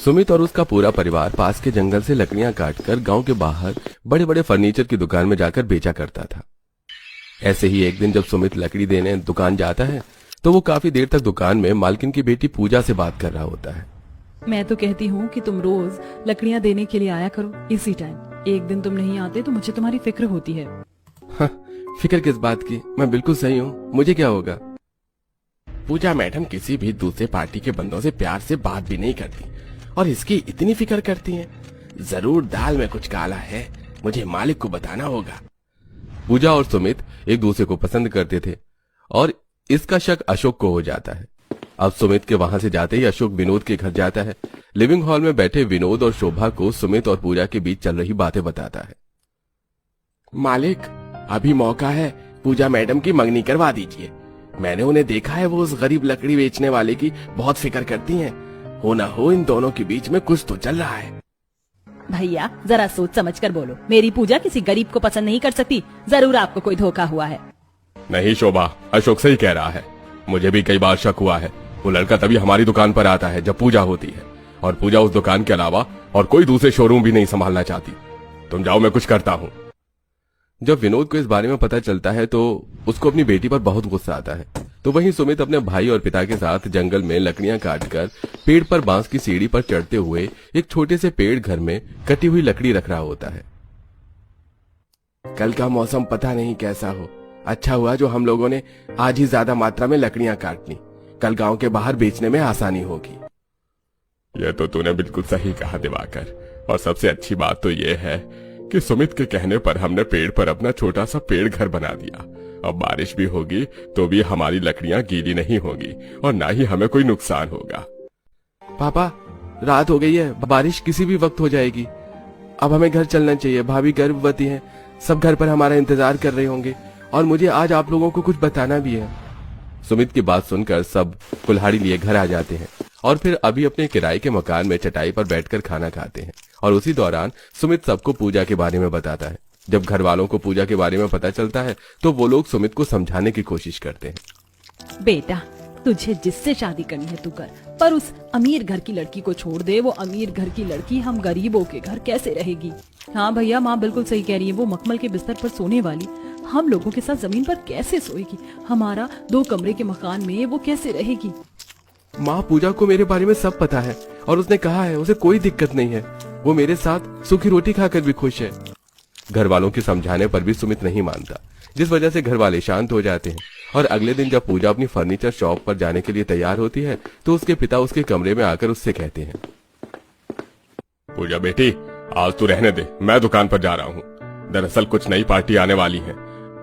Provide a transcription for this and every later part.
सुमित और उसका पूरा परिवार पास के जंगल से लकड़ियां काटकर गांव के बाहर बड़े बड़े फर्नीचर की दुकान में जाकर बेचा करता था। ऐसे ही एक दिन जब सुमित लकड़ी देने दुकान जाता है तो वो काफी देर तक दुकान में मालकिन की बेटी पूजा से बात कर रहा होता है। मैं तो कहती हूँ कि तुम रोज लकड़ियाँ देने के लिए आया करो इसी टाइम। एक दिन तुम नहीं आते तो मुझे तुम्हारी फिक्र होती है। हाँ, फिक्र किस बात की, मैं बिल्कुल सही हूँ, मुझे क्या होगा। पूजा मैडम किसी भी दूसरे पार्टी के बंदों से प्यार से बात भी नहीं करती और इसकी इतनी फिक्र करती हैं। जरूर दाल में कुछ काला है, मुझे मालिक को बताना होगा। पूजा और सुमित एक दूसरे को पसंद करते थे और इसका शक अशोक को हो जाता है। अब सुमित के वहां से जाते ही अशोक विनोद के घर जाता है। लिविंग हॉल में बैठे विनोद और शोभा को सुमित और पूजा के बीच चल रही बातें बताता है। मालिक, अभी मौका है, पूजा मैडम की मंगनी करवा दीजिए। मैंने उन्हें देखा है, वो उस गरीब लकड़ी बेचने वाले की बहुत फिक्र करती हैं। हो ना हो इन दोनों के बीच में कुछ तो चल रहा है। भैया जरा सोच समझ कर बोलो, मेरी पूजा किसी गरीब को पसंद नहीं कर सकती। जरूर आपको कोई धोखा हुआ है। नहीं शोभा, अशोक सही कह रहा है। मुझे भी कई बार शक हुआ है। वो लड़का तभी हमारी दुकान पर आता है जब पूजा होती है और पूजा उस दुकान के अलावा और कोई दूसरे शोरूम भी नहीं संभालना चाहती। तुम जाओ, मैं कुछ करता हूँ। जब विनोद को इस बारे में पता चलता है तो उसको अपनी बेटी पर बहुत गुस्सा आता है। तो वहीं सुमित अपने भाई और पिता के साथ जंगल में लकड़ियां काटकर पेड़ पर बांस की सीढ़ी पर चढ़ते हुए एक छोटे से पेड़ घर में कटी हुई लकड़ी रख रहा होता है। कल का मौसम पता नहीं कैसा हो, अच्छा हुआ जो हम लोगों ने आज ही ज्यादा मात्रा में लकड़ियां काट ली। कल गांव के बाहर बेचने में आसानी होगी। यह तो तूने बिल्कुल सही कहा दिवाकर, और सबसे अच्छी बात तो यह है कि सुमित के कहने पर हमने पेड़ पर अपना छोटा सा पेड़ घर बना दिया। अब बारिश भी होगी तो भी हमारी लकड़ियां गीली नहीं होगी और ना ही हमें कोई नुकसान होगा। पापा, रात हो गई है, बारिश किसी भी वक्त हो जाएगी। अब हमें घर चलना चाहिए। भाभी गर्भवती है, सब घर पर हमारा इंतजार कर रहे होंगे और मुझे आज आप लोगों को कुछ बताना भी है। सुमित की बात सुनकर सब कुल्हाड़ी लिए घर आ जाते हैं और फिर अभी अपने किराए के मकान में चटाई पर बैठकर खाना खाते हैं। और उसी दौरान सुमित सबको पूजा के बारे में बताता है। जब घर वालों को पूजा के बारे में पता चलता है तो वो लोग सुमित को समझाने की कोशिश करते हैं। बेटा, तुझे जिससे शादी करनी है तू कर, पर उस अमीर घर की लड़की को छोड़ दे। वो अमीर घर की लड़की हम गरीबों के घर कैसे रहेगी। हाँ भैया, माँ बिल्कुल सही कह रही है। वो मखमल के बिस्तर पर सोने वाली हम लोगों के साथ जमीन पर कैसे सोएगी। हमारा 2 कमरे के मकान में वो कैसे रहेगी। माँ, पूजा को मेरे बारे में सब पता है और उसने कहा है उसे कोई दिक्कत नहीं है। वो मेरे साथ सूखी रोटी खाकर भी खुश है। घर वालों के समझाने पर भी सुमित नहीं मानता, जिस वजह से घर वाले शांत हो जाते हैं। और अगले दिन जब पूजा अपनी फर्नीचर शॉप पर जाने के लिए तैयार होती है तो उसके पिता उसके कमरे में आकर उससे कहते हैं, पूजा बेटी, आज तू रहने दे, मैं दुकान पर जा रहा हूँ। दरअसल कुछ नई पार्टी आने वाली है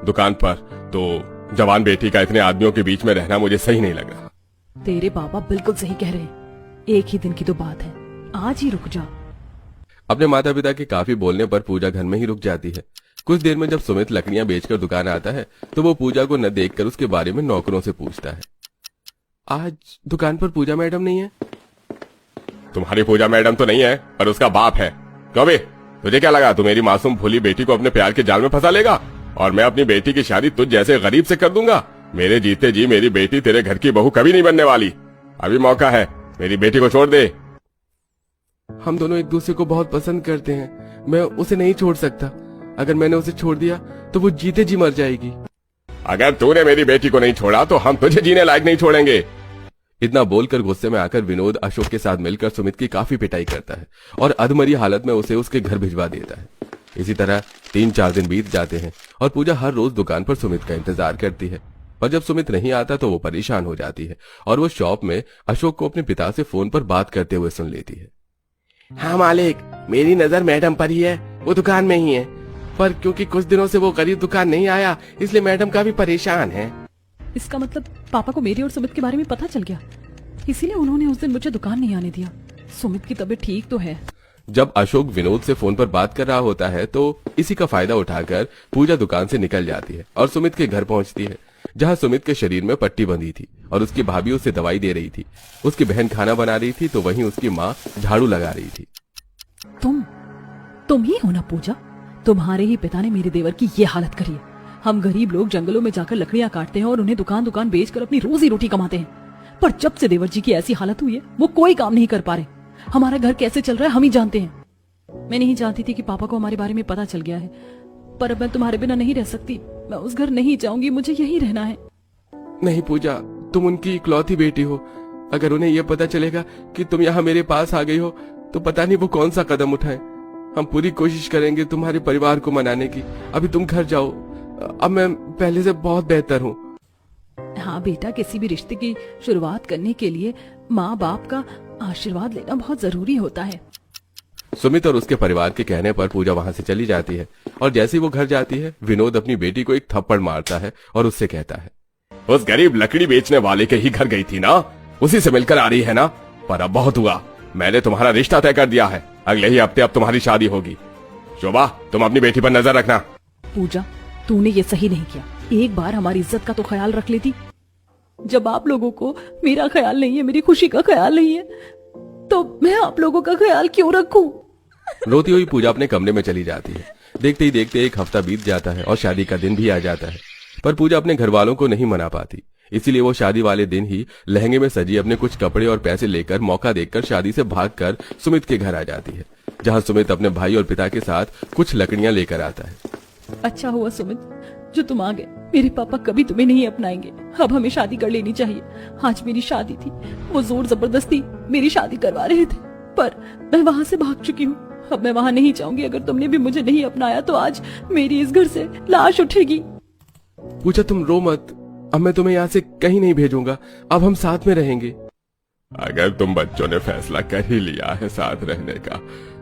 दुकान पर, तो जवान बेटी का इतने आदमियों के बीच में रहना मुझे सही नहीं लग रहा। तेरे पापा बिल्कुल सही कह रहे हैं। एक ही दिन की तो बात है, आज ही रुक जा। अपने माता पिता के काफी बोलने पर पूजा घर में ही रुक जाती है। कुछ देर में जब सुमित लकड़ियां बेचकर दुकान आता है तो वो पूजा को न देखकर उसके बारे में नौकरों से पूछता है। आज दुकान पर पूजा मैडम नहीं है? तुम्हारी पूजा मैडम तो नहीं है, पर उसका बाप है। क्यों बे, तुझे क्या लगा तू मेरी मासूम भोली बेटी को अपने प्यार के जाल में फंसा लेगा और मैं अपनी बेटी की शादी तुझ जैसे गरीब से कर दूंगा? मेरे जीते जी मेरी बेटी तेरे घर की बहू कभी नहीं बनने वाली। अभी मौका है, मेरी बेटी को छोड़ दे। हम दोनों एक दूसरे को बहुत पसंद करते हैं, मैं उसे नहीं छोड़ सकता। अगर मैंने उसे छोड़ दिया तो वो जीते जी मर जाएगी। अगर तूने मेरी बेटी को नहीं छोड़ा तो हम तुझे जीने लायक नहीं छोड़ेंगे। इतना बोलकर गुस्से में आकर विनोद अशोक के साथ मिलकर सुमित की काफी पिटाई करता है और अधमरी हालत में उसे उसके घर भिजवा देता है। इसी तरह 3-4 दिन बीत जाते हैं और पूजा हर रोज दुकान पर सुमित का इंतजार करती है। पर जब सुमित नहीं आता तो वो परेशान हो जाती है और वो शॉप में अशोक को अपने पिता से फोन पर बात करते हुए सुन लेती है। हाँ मालिक, मेरी नजर मैडम पर ही है, वो दुकान में ही है। पर क्योंकि कुछ दिनों से वो गरीब दुकान नहीं आया इसलिए मैडम काफी परेशान है। इसका मतलब पापा को मेरे और सुमित के बारे में पता चल गया, इसीलिए उन्होंने उस दिन मुझे दुकान नहीं आने दिया। सुमित की तबीयत ठीक तो है। जब अशोक विनोद से फोन पर बात कर रहा होता है तो इसी का फायदा उठाकर पूजा दुकान से निकल जाती है और सुमित के घर पहुंचती है, जहां सुमित के शरीर में पट्टी बंधी थी और उसकी भाभी उसे दवाई दे रही थी। उसकी बहन खाना बना रही थी तो वहीं उसकी माँ झाड़ू लगा रही थी। तुम ही हो ना पूजा? तुम्हारे ही पिता ने मेरे देवर की ये हालत करी है। हम गरीब लोग जंगलों में जाकर लकड़ियां काटते हैं और उन्हें दुकान दुकान बेचकर अपनी रोजी रोटी कमाते हैं, पर जब से देवर जी की ऐसी हालत हुई है वो कोई काम नहीं कर पा रहे। हमारा घर कैसे चल रहा है हम ही जानते हैं। मैं नहीं जानती थी कि पापा को हमारे बारे में पता चल गया है, पर अब मैं तुम्हारे बिना नहीं रह सकती। मैं उस घर नहीं जाऊंगी, मुझे यही रहना है। नहीं पूजा, तुम उनकी इकलौती बेटी हो। अगर उन्हें यह पता चलेगा कि तुम यहाँ मेरे पास आ गई हो तो पता नहीं वो कौन सा कदम उठाए। हम पूरी कोशिश करेंगे तुम्हारे परिवार को मनाने की। अभी तुम घर जाओ, अब मैं पहले से बहुत बेहतर हूँ। हाँ बेटा, किसी भी रिश्ते की शुरुआत करने के लिए माँ बाप का आशीर्वाद लेना बहुत जरूरी होता है। सुमित और उसके परिवार के कहने पर पूजा वहां से चली जाती है और जैसे ही वो घर जाती है विनोद अपनी बेटी को एक थप्पड़ मारता है और उससे कहता है, उस गरीब लकड़ी बेचने वाले के ही घर गई थी ना, उसी से मिलकर आ रही है ना। पर अब बहुत हुआ, मैंने तुम्हारा रिश्ता तय कर दिया है। अगले ही हफ्ते अब तुम्हारी शादी होगी। शोभा, तुम अपनी बेटी पर नजर रखना। पूजा, तूने ये सही नहीं किया। एक बार हमारी इज्जत का तो ख्याल रख लेती। जब आप लोगों को मेरा ख्याल नहीं है, मेरी खुशी का ख्याल नहीं है, तो मैं आप लोगों का ख्याल क्यों रखूं? रोती हुई पूजा अपने कमरे में चली जाती है। देखते ही देखते एक हफ्ता बीत जाता है और शादी का दिन भी आ जाता है, पर पूजा अपने घर वालों को नहीं मना पाती। इसीलिए वो शादी वाले दिन ही लहंगे में सजी अपने कुछ कपड़े और पैसे लेकर मौका देखकर शादी से भागकर सुमित के घर आ जाती है, जहां सुमित अपने भाई और पिता के साथ कुछ लकड़ियां लेकर आता है। अच्छा हुआ सुमित जो तुम आ गए। मेरे पापा कभी तुम्हें नहीं अपनाएंगे। अब हमें शादी कर लेनी चाहिए। आज मेरी शादी थी, वो जोर जबरदस्ती मेरी शादी करवा रहे थे, पर मैं वहां से भाग चुकी हूँ। अब मैं वहां नहीं जाऊंगी। अगर तुमने भी मुझे नहीं अपनाया तो आज मेरी इस घर से लाश उठेगी। पूजा, तुम रो मत। अब मैं तुम्हें यहाँ से कहीं नहीं भेजूंगा। अब हम साथ में रहेंगे। अगर तुम बच्चों ने फैसला कर ही लिया है साथ रहने का,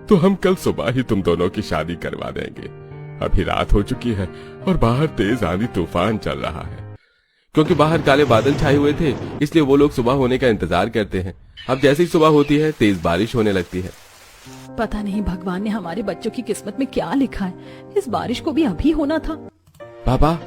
तो हम कल सुबह ही तुम दोनों की शादी करवा देंगे। अभी रात हो चुकी है और बाहर तेज आंधी तूफान चल रहा है। क्योंकि बाहर काले बादल छाए हुए थे, इसलिए वो लोग सुबह होने का इंतजार करते हैं। अब जैसे ही सुबह होती है, तेज बारिश होने लगती है। पता नहीं भगवान ने हमारे बच्चों की किस्मत में क्या लिखा है। इस बारिश को भी अभी होना था। पापा,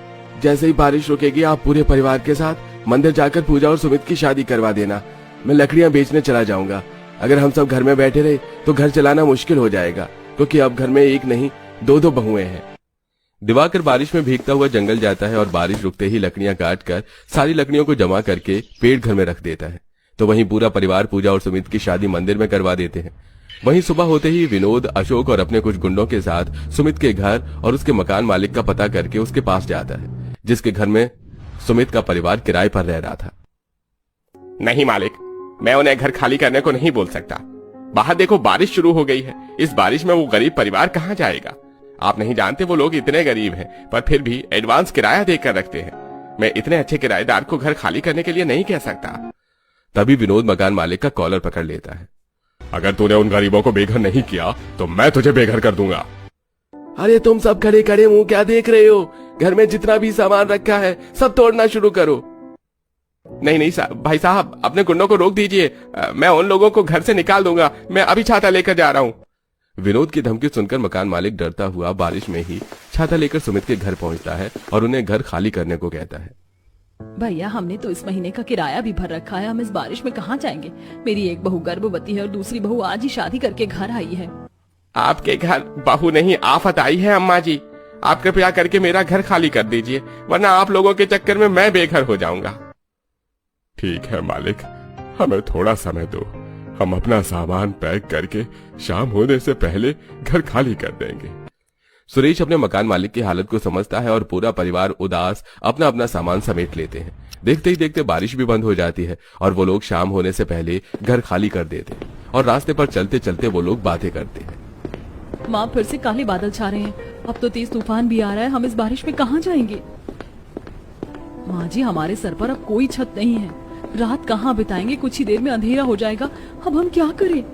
जैसे ही बारिश रुकेगी आप पूरे परिवार के साथ मंदिर जाकर पूजा और सुमित की शादी करवा देना। मैं लकड़ियां बेचने चला जाऊंगा। अगर हम सब घर में बैठे रहे तो घर चलाना मुश्किल हो जाएगा, क्योंकि अब घर में एक नहीं दो बहुएं हैं। दिवाकर बारिश में भीगता हुआ जंगल जाता है और बारिश रुकते ही लकड़ियां काट कर सारी लकड़ियों को जमा करके पेड़ घर में रख देता है। तो वहीं पूरा परिवार पूजा और सुमित की शादी मंदिर में करवा देते हैं। वहीं सुबह होते ही विनोद, अशोक और अपने कुछ गुंडों के साथ सुमित के घर और उसके मकान मालिक का पता करके उसके पास जाता है, जिसके घर में सुमित का परिवार किराए पर रह रहा था। नहीं मालिक, मैं उन्हें घर खाली करने को नहीं बोल सकता। बाहर देखो, बारिश शुरू हो गई है। इस बारिश में वो गरीब परिवार कहाँ जाएगा? आप नहीं जानते वो लोग इतने गरीब हैं, पर फिर भी एडवांस किराया देकर रखते हैं। मैं इतने अच्छे किराएदार को घर खाली करने के लिए नहीं कह सकता। तभी विनोद मकान मालिक का कॉलर पकड़ लेता है। अगर तूने उन गरीबों को बेघर नहीं किया तो मैं तुझे बेघर कर दूंगा। अरे तुम सब खड़े खड़े मुंह क्या देख रहे हो? घर में जितना भी सामान रखा है सब तोड़ना शुरू करो। नहीं भाई साहब, अपने गुंडों को रोक दीजिए। मैं उन लोगों को घर से निकाल दूंगा। मैं अभी छाता लेकर जा रहा हूँ। विनोद की धमकी सुनकर मकान मालिक डरता हुआ बारिश में ही छाता लेकर सुमित के घर पहुंचता है और उन्हें घर खाली करने को कहता है। भैया, हमने तो इस महीने का किराया भी भर रखा है। हम इस बारिश में कहाँ जाएंगे? मेरी एक बहू गर्भवती है और दूसरी बहू आज ही शादी करके घर आई है। आपके घर बहू नहीं आफत आई है अम्मा जी। आप कृपया करके मेरा घर खाली कर दीजिए, वरना आप लोगों के चक्कर में मैं बेघर हो जाऊंगा। ठीक है मालिक, हमें थोड़ा समय दो। हम अपना सामान पैक करके शाम होने से पहले घर खाली कर देंगे। सुरेश अपने मकान मालिक की हालत को समझता है और पूरा परिवार उदास अपना अपना सामान समेट लेते हैं। देखते ही देखते बारिश भी बंद हो जाती है और वो लोग शाम होने से पहले घर खाली कर देते हैं और रास्ते पर चलते चलते वो लोग बातें करते हैं। माँ, फिर से काले बादल छा रहे हैं। अब तो तेज तूफान भी आ रहा है। हम इस बारिश में कहाँ जाएंगे? माँ जी, हमारे सर पर अब कोई छत नहीं है। रात कहाँ बिताएंगे? कुछ ही देर में अंधेरा हो जाएगा। अब हम क्या करें?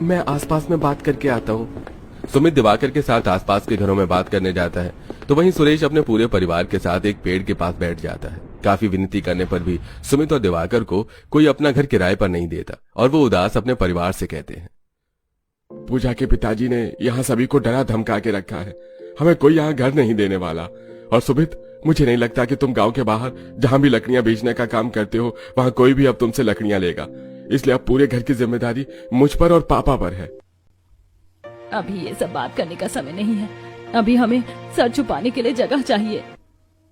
मैं आसपास में बात करके आता हूँ। सुमित दिवाकर के साथ आसपास के घरों में बात करने जाता है, तो वहीं सुरेश अपने पूरे परिवार के साथ एक पेड़ के पास बैठ जाता है। काफी विनती करने पर भी सुमित और दिवाकर को कोई अपना घर किराए पर नहीं देता और वो उदास अपने परिवार से कहते हैं, पूजा के पिताजी ने यहाँ सभी को डरा धमका के रखा है। हमें कोई यहाँ घर नहीं देने वाला। और सुमित, मुझे नहीं लगता कि तुम गांव के बाहर जहां भी लकड़ियां बेचने का काम करते हो वहां कोई भी अब तुमसे लकड़ियां लेगा। इसलिए अब पूरे घर की जिम्मेदारी मुझ पर और पापा पर है। अभी ये सब बात करने का समय नहीं है। अभी हमें सर छुपाने के लिए जगह चाहिए।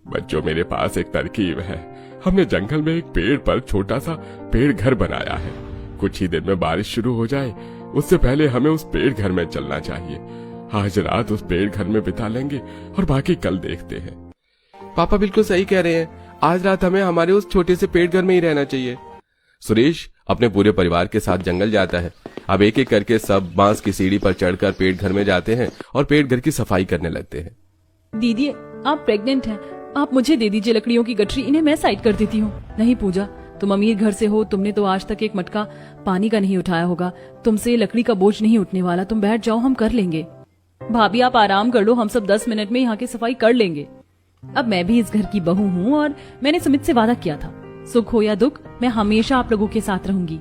बच्चों, मेरे पास एक तरकीब है। हमने जंगल में एक पेड़ पर छोटा सा पेड़ घर बनाया है। कुछ ही दिन में बारिश शुरू हो जाए, उससे पहले हमें उस पेड़ घर में चलना चाहिए। आज रात उस पेड़ घर में बिता लेंगे और बाकी कल देखते हैं। पापा बिल्कुल सही कह रहे हैं, आज रात हमें हमारे उस छोटे से पेड़ घर में ही रहना चाहिए। सुरेश अपने पूरे परिवार के साथ जंगल जाता है। अब एक एक करके सब बांस की सीढ़ी पर चढ़कर पेड़ घर में जाते हैं और पेड़ घर की सफाई करने लगते हैं। दीदी आप प्रेग्नेंट हैं, आप मुझे दे दीजिए लकड़ियों की गठरी, इन्हें मैं साइड कर देती हूँ। नहीं पूजा, तुम अमीर घर से हो, तुमने तो आज तक एक मटका पानी का नहीं उठाया होगा, तुमसे लकड़ी का बोझ नहीं उठने वाला, तुम बैठ जाओ, हम कर लेंगे। भाभी आप आराम कर लो, हम सब 10 मिनट में यहाँ की सफाई कर लेंगे। अब मैं भी इस घर की बहू हूँ और मैंने सुमित से वादा किया था, सुख हो या दुख मैं हमेशा आप लोगों के साथ रहूंगी।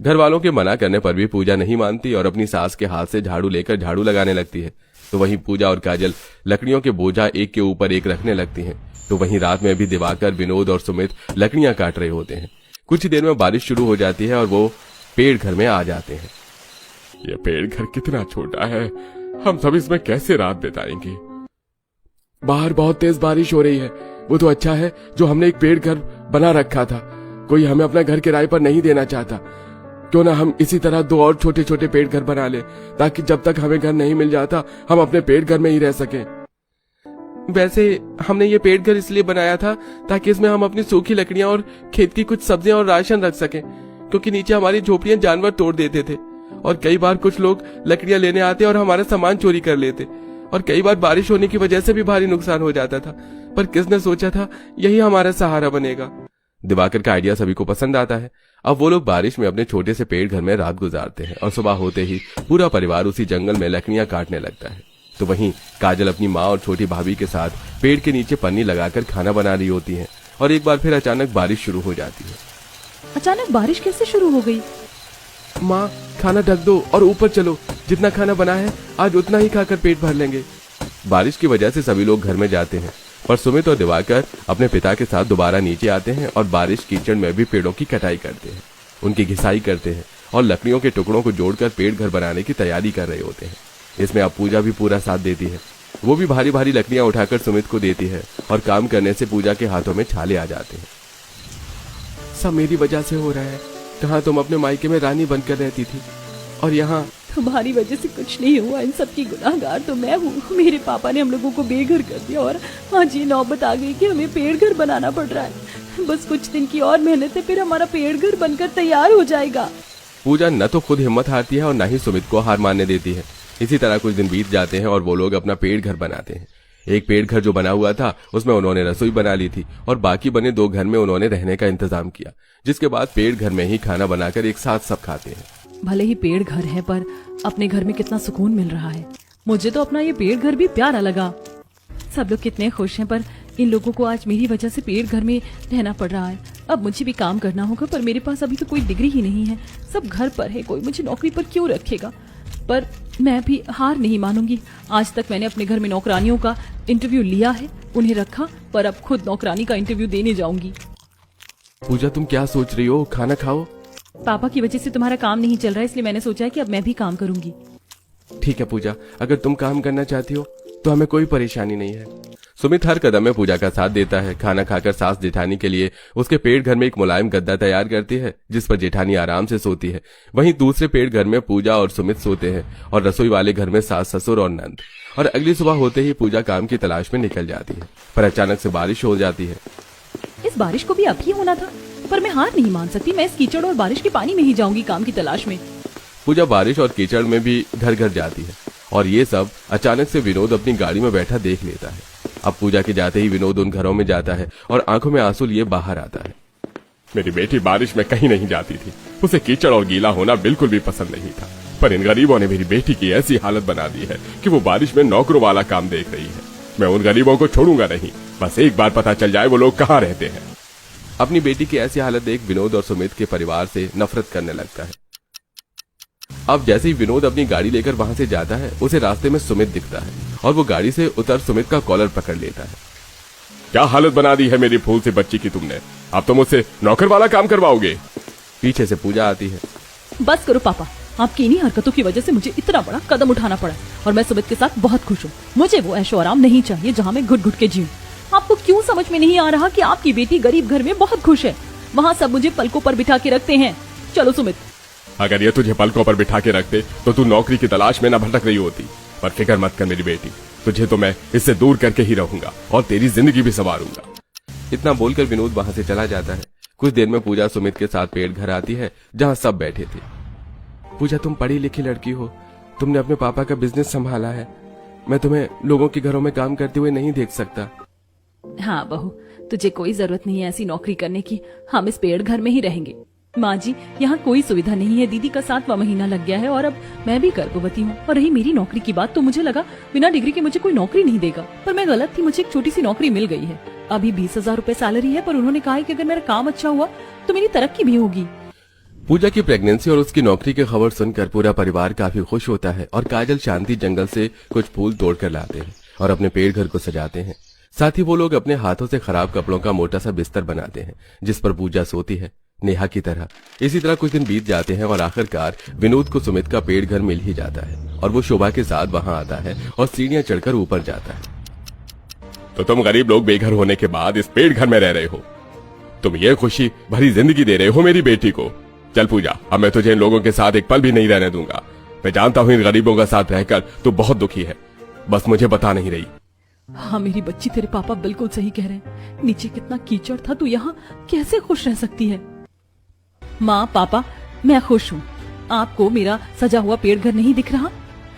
घर वालों के मना करने पर भी पूजा नहीं मानती और अपनी सास के हाथ से झाड़ू लेकर झाड़ू लगाने लगती है। तो वहीं पूजा और काजल लकड़ियों के बोझा एक के ऊपर एक रखने लगती हैं। तो वहीं रात में भी दिवाकर, विनोद और सुमित लकड़ियां काट रहे होते हैं। कुछ ही देर में बारिश शुरू हो जाती है और वो पेड़ घर में आ जाते हैं। ये पेड़ घर कितना छोटा है, हम सब इसमें कैसे रात बिताएंगे। बाहर बहुत तेज बारिश हो रही है। वो तो अच्छा है जो हमने एक पेड़ घर बना रखा था, कोई हमें अपना घर किराए पर नहीं देना चाहता। क्यों ना हम इसी तरह 2 और छोटे छोटे पेड़ घर बना ले, ताकि जब तक हमें घर नहीं मिल जाता हम अपने पेड़ घर में ही रह सकें। वैसे हमने ये पेड़ घर इसलिए बनाया था ताकि इसमें हम अपनी सूखी लकड़ियां और खेत की कुछ सब्जियां और राशन रख सकें, क्योंकि नीचे हमारी झोपड़ियां जानवर तोड़ देते थे और कई बार कुछ लोग लकड़ियां लेने आते और हमारा सामान चोरी कर लेते और कई बार बारिश होने की वजह से भी भारी नुकसान हो जाता था। पर किसने सोचा था यही हमारा सहारा बनेगा। दिवाकर का आइडिया सभी को पसंद आता है। अब वो लोग बारिश में अपने छोटे से पेड़ घर में रात गुजारते हैं और सुबह होते ही पूरा परिवार उसी जंगल में लकड़ियां काटने लगता है। तो वहीं काजल अपनी माँ और छोटी भाभी के साथ पेड़ के नीचे पन्नी लगाकर खाना बना रही होती है और एक बार फिर अचानक बारिश शुरू हो जाती है। अचानक बारिश कैसे शुरू हो गई? माँ खाना ढक दो और ऊपर चलो, जितना खाना बना है आज उतना ही खाकर पेट भर लेंगे। बारिश की वजह से सभी लोग घर में जाते हैं, पर सुमित और दिवाकर अपने पिता के साथ दोबारा नीचे आते हैं और बारिश कीचड़ में भी पेड़ों की कटाई करते हैं, उनकी घिसाई करते हैं और लकड़ियों के टुकड़ों को जोड़कर पेड़ घर बनाने की तैयारी कर रहे होते हैं। इसमें अब पूजा भी पूरा साथ देती है। वो भी भारी भारी लकड़ियां उठाकर सुमित को देती है और काम करने से पूजा के हाथों में छाले आ जाते हैं। सब मेरी वजह से हो रहा है। कहाँ तुम अपने मायके में रानी बनकर रहती थी और यहाँ तुम्हारी वजह से कुछ नहीं हुआ, इन सब की गुनाहगार तो मैं हूँ। मेरे पापा ने हम लोगों को बेघर कर दिया और आज ये नौबत आ गई कि हमें पेड़ घर बनाना पड़ रहा है। बस कुछ दिन की और मेहनत है, फिर हमारा पेड़ घर बनकर तैयार हो जाएगा। पूजा न तो खुद हिम्मत हारती है और न ही सुमित को हार मानने देती है। इसी तरह कुछ दिन बीत जाते हैं और वो लोग अपना पेड़ घर बनाते हैं। एक पेड़ घर जो बना हुआ था उसमें उन्होंने रसोई बना ली थी और बाकी बने 2 घर में उन्होंने रहने का इंतजाम किया, जिसके बाद पेड़ घर में ही खाना बनाकर एक साथ सब खाते हैं। भले ही पेड़ घर है पर अपने घर में कितना सुकून मिल रहा है। मुझे तो अपना ये पेड़ घर भी प्यारा लगा। सब लोग कितने खुश हैं, पर इन लोगों को आज मेरी वजह से पेड़ घर में रहना पड़ रहा है। अब मुझे भी काम करना होगा, पर मेरे पास अभी तो कोई डिग्री ही नहीं है। सब घर पर है, कोई मुझे नौकरी पर क्यों रखेगा। पर मैं भी हार नहीं मानूंगी। आज तक मैंने अपने घर में नौकरानियों का इंटरव्यू लिया है, उन्हें रखा, पर अब खुद नौकरानी का इंटरव्यू देने जाऊंगी। पूजा तुम क्या सोच रही हो? खाना खाओ। पापा की वजह से तुम्हारा काम नहीं चल रहा है, इसलिए मैंने सोचा है कि अब मैं भी काम करूंगी। ठीक है पूजा, अगर तुम काम करना चाहती हो तो हमें कोई परेशानी नहीं है। सुमित हर कदम में पूजा का साथ देता है। खाना खाकर सास जेठानी के लिए उसके पेड़ घर में एक मुलायम गद्दा तैयार करती है, जिस पर जेठानी आराम से सोती है। वहीं दूसरे पेड़ घर में पूजा और सुमित सोते हैं और रसोई वाले घर में सास, ससुर और नंद। और अगली सुबह होते ही पूजा काम की तलाश में निकल जाती है, पर अचानक से बारिश हो जाती है। इस बारिश को भी अब ही होना था, पर मैं हार नहीं मान सकती। मैं इस कीचड़ और बारिश के पानी में ही जाऊंगी काम की तलाश में। पूजा बारिश और कीचड़ में भी घर घर जाती है और ये सब अचानक से विनोद अपनी गाड़ी में बैठा देख लेता है। अब पूजा के जाते ही विनोद उन घरों में जाता है और आंखों में आंसू लिए बाहर आता है। मेरी बेटी बारिश में कहीं नहीं जाती थी, उसे कीचड़ और गीला होना बिल्कुल भी पसंद नहीं था, पर इन गरीबों ने मेरी बेटी की ऐसी हालत बना दी है कि वो बारिश में नौकरों वाला काम देख रही है। मैं उन गरीबों को छोड़ूंगा नहीं, बस एक बार पता चल जाए वो लोग कहाँ रहते हैं। अपनी बेटी की ऐसी हालत देख विनोद और सुमित के परिवार से नफरत करने लगता है। अब जैसे ही विनोद अपनी गाड़ी लेकर वहां से जाता है, उसे रास्ते में सुमित दिखता है और वो गाड़ी से उतर सुमित का कॉलर पकड़ लेता है। क्या हालत बना दी है मेरी फूल से बच्ची की तुमने, अब तो मुझसे नौकर वाला काम करवाओगे। पीछे से पूजा आती है। बस करो पापा, आपकी इन्हीं हरकतों की वजह से मुझे इतना बड़ा कदम उठाना पड़ा और मैं सुमित के साथ बहुत खुश हूँ। मुझे वो ऐशो आराम नहीं चाहिए जहाँ मैं घुट घुट के जीऊं। आपको क्यों समझ में नहीं आ रहा कि आपकी बेटी गरीब घर में बहुत खुश है? वहाँ सब मुझे पलकों पर बिठा के रखते हैं। चलो सुमित, अगर ये तुझे पलकों पर बिठा के रखते तो तू नौकरी की तलाश में न भटक रही होती। पर फिक्र मत कर मेरी बेटी, तुझे तो मैं इससे दूर करके ही रहूंगा और तेरी जिंदगी भी संवारूंगा। इतना बोलकर विनोद वहां से चला जाता है। कुछ देर में पूजा सुमित के साथ पेट घर आती है जहां सब बैठे थे। पूजा, तुम पढ़ी लिखी लड़की हो, तुमने अपने पापा का बिजनेस संभाला है। मैं तुम्हें लोगों के घरों में काम करते हुए नहीं देख सकता। हाँ बहू, तुझे कोई जरूरत नहीं है ऐसी नौकरी करने की। हम इस पेड़ घर में ही रहेंगे। माँ जी, यहाँ कोई सुविधा नहीं है। दीदी का 7वां महीना लग गया है और अब मैं भी गर्भवती हूँ। और रही मेरी नौकरी की बात, तो मुझे लगा बिना डिग्री के मुझे कोई नौकरी नहीं देगा, पर मैं गलत थी। मुझे एक छोटी सी नौकरी मिल गई है। अभी 20,000 रूपए सैलरी है, पर उन्होंने कहा है कि अगर मेरा काम अच्छा हुआ तो मेरी तरक्की भी होगी। पूजा की प्रेगनेंसी और उसकी नौकरी की खबर सुनकर पूरा परिवार काफी खुश होता है और काजल शांति जंगल से कुछ फूल तोड़कर लाते हैं और अपने पेड़ घर को सजाते हैं। साथ ही वो लोग अपने हाथों से खराब कपड़ों का मोटा सा बिस्तर बनाते हैं जिस पर पूजा सोती है, नेहा की तरह। इसी तरह कुछ दिन बीत जाते हैं और आखिरकार विनोद को सुमित का पेड़ घर मिल ही जाता है और वो शोभा के साथ वहां आता है और सीढ़ियां चढ़कर ऊपर जाता है। तो तुम गरीब लोग बेघर होने के बाद इस पेड़ घर में रह रहे हो, तुम ये खुशी भरी जिंदगी दे रहे हो मेरी बेटी को। चल पूजा, अब मैं तुझे इन लोगों के साथ एक पल भी नहीं रहने दूंगा। मैं जानता हूँ इन गरीबों का साथ रहकर तू बहुत दुखी है, बस मुझे बता नहीं रही। हाँ मेरी बच्ची, तेरे पापा बिल्कुल सही कह रहे हैं। नीचे कितना कीचड़ था, तू यहाँ कैसे खुश रह सकती है? माँ पापा, मैं खुश हूँ। आपको मेरा सजा हुआ पेड़ घर नहीं दिख रहा?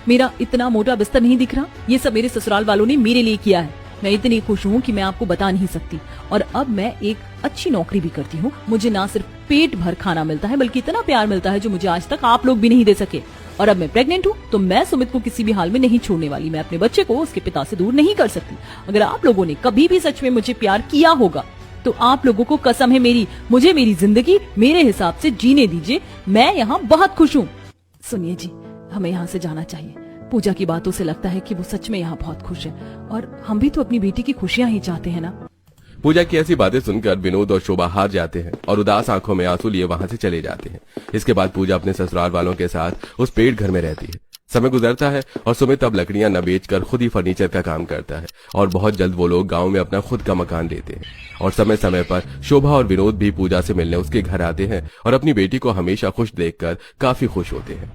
मेरा इतना मोटा बिस्तर नहीं दिख रहा? ये सब मेरे ससुराल वालों ने मेरे लिए किया है। मैं इतनी खुश हूँ कि मैं आपको बता नहीं सकती। और अब मैं एक अच्छी नौकरी भी करती हूँ। मुझे ना सिर्फ पेट भर खाना मिलता है, बल्कि इतना प्यार मिलता है जो मुझे आज तक आप लोग भी नहीं दे सके। और अब मैं प्रेग्नेंट हूँ, तो मैं सुमित को किसी भी हाल में नहीं छोड़ने वाली। मैं अपने बच्चे को उसके पिता से दूर नहीं कर सकती। अगर आप लोगों ने कभी भी सच में मुझे प्यार किया होगा, तो आप लोगों को कसम है मुझे मेरी जिंदगी मेरे हिसाब से जीने दीजिए। मैं यहाँ बहुत खुश हूँ। सुनिए जी, हमें यहाँ से जाना चाहिए। पूजा की बातों से लगता है कि वो सच में यहाँ बहुत खुश है, और हम भी तो अपनी बेटी की खुशियाँ ही चाहते हैं ना। पूजा की ऐसी बातें सुनकर विनोद और शोभा हार जाते हैं और उदास आंखों में आंसू लिए वहां से चले जाते हैं। इसके बाद पूजा अपने ससुराल वालों के साथ उस पेड़ घर में रहती है। समय गुजरता है और सुमित अब लकड़ियां न बेचकर खुद ही फर्नीचर का काम करता है और बहुत जल्द वो लोग गांव में अपना खुद का मकान लेते हैं। और समय समय पर शोभा और विनोद भी पूजा से मिलने उसके घर आते हैं और अपनी बेटी को हमेशा खुश देखकर काफी खुश होते हैं।